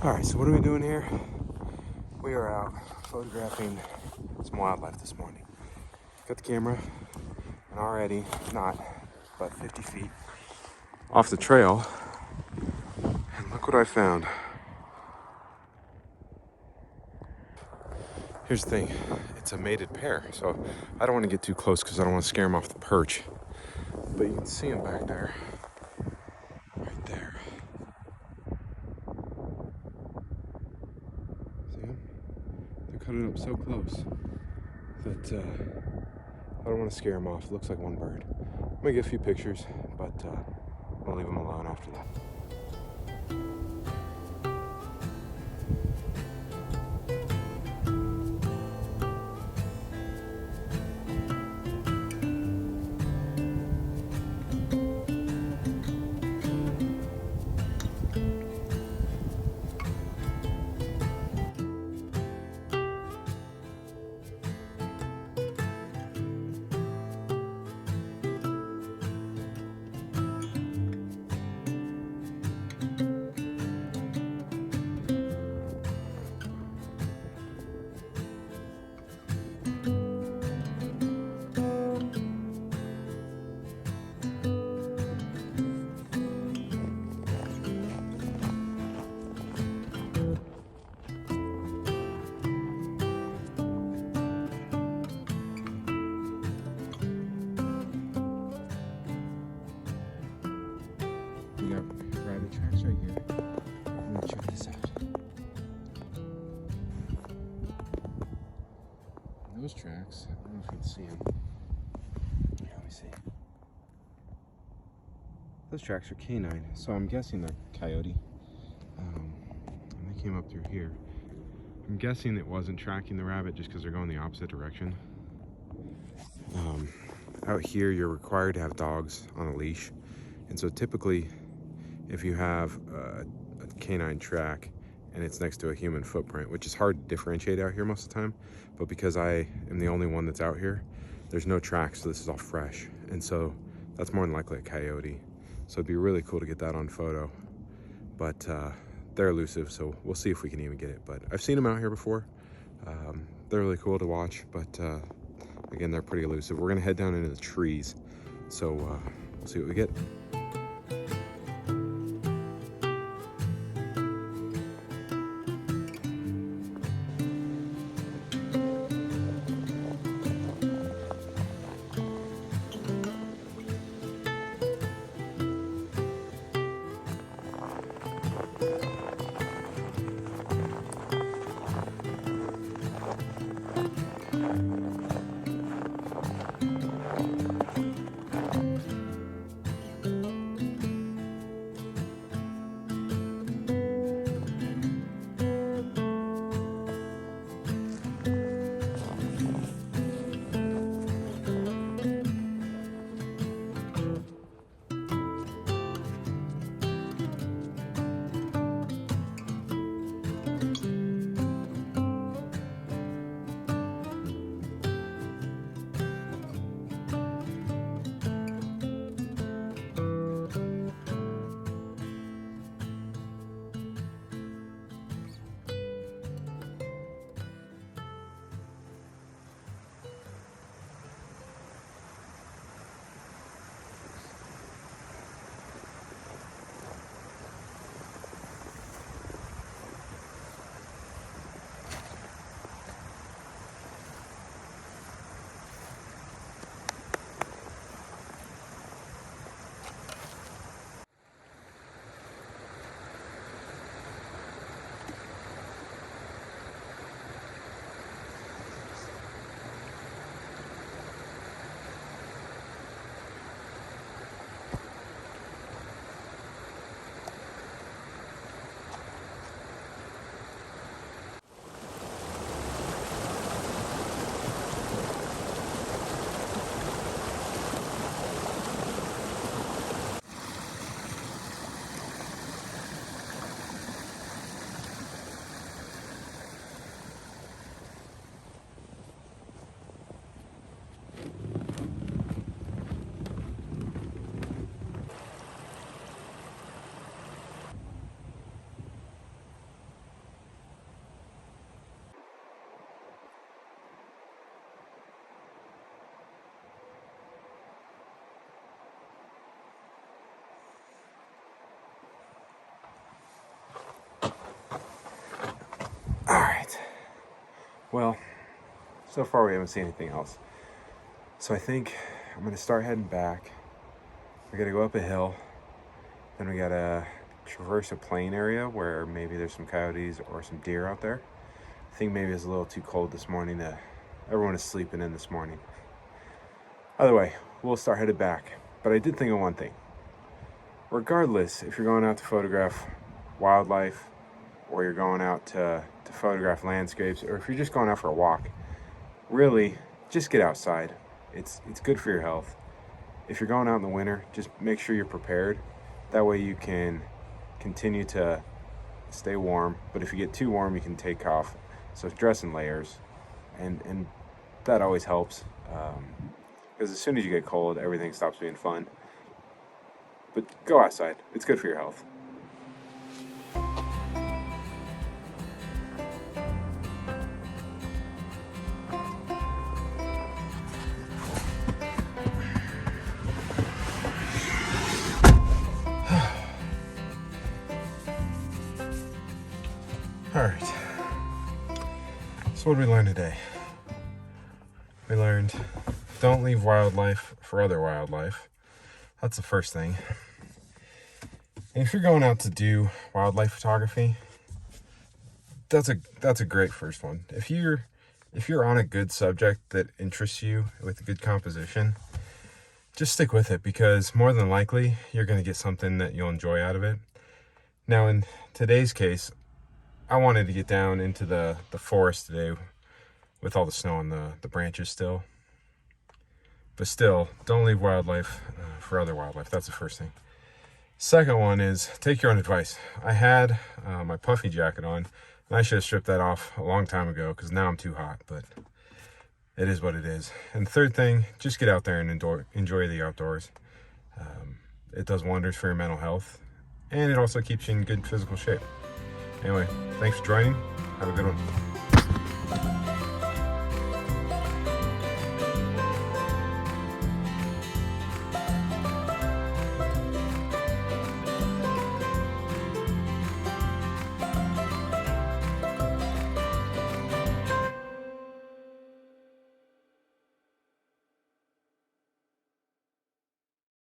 All right, so what are we doing here? We are out photographing some wildlife this morning. Got the camera, and already not but 50 feet off the trail, and look what I found. Here's the thing, it's a mated pair, so I don't want to get too close because I don't want to scare them off the perch. But you can see them back there, right there. See them? They're cuddling up so close that I don't want to scare them off. It looks like one bird. I'm gonna get a few pictures, but I'll leave them alone after that. We got rabbit tracks right here. Let me check this out. Those tracks, I don't know if you can see them. Here, let me see. Those tracks are canine, so I'm guessing they're coyote. And they came up through here. I'm guessing it wasn't tracking the rabbit just because they're going the opposite direction. Out here, you're required to have dogs on a leash. And so typically, if you have a canine track and it's next to a human footprint, which is hard to differentiate out here most of the time, but because I am the only one that's out here, there's no tracks, so this is all fresh. And so that's more than likely a coyote. So it'd be really cool to get that on photo, but they're elusive, so we'll see if we can even get it. But I've seen them out here before. They're really cool to watch, but again, they're pretty elusive. We're gonna head down into the trees, so we'll see what we get. Well, so far we haven't seen anything else. So I think I'm gonna start heading back. We gotta go up a hill, then we gotta traverse a plain area where maybe there's some coyotes or some deer out there. I think maybe it's a little too cold this morning to, everyone is sleeping in this morning. Either way, we'll start headed back. But I did think of one thing. Regardless, if you're going out to photograph wildlife, or you're going out to photograph landscapes, or if you're just going out for a walk, really, just get outside. It's good for your health. If you're going out in the winter, just make sure you're prepared. That way you can continue to stay warm, but if you get too warm, you can take off. So dress in layers, and that always helps. Because as soon as you get cold, everything stops being fun. But go outside. It's good for your health. All right. So what did we learn today? We learned don't leave wildlife for other wildlife. That's the first thing. And if you're going out to do wildlife photography, that's a great first one. If you're on a good subject that interests you with a good composition, just stick with it, because more than likely you're going to get something that you'll enjoy out of it. Now in today's case, I wanted to get down into the forest today with all the snow on the branches still. But still, don't leave wildlife for other wildlife. That's the first thing. Second one is take your own advice. I had my puffy jacket on, and I should have stripped that off a long time ago because now I'm too hot, but it is what it is. And third thing, just get out there and enjoy the outdoors. It does wonders for your mental health, and it also keeps you in good physical shape. Anyway, thanks for joining. Have a good one.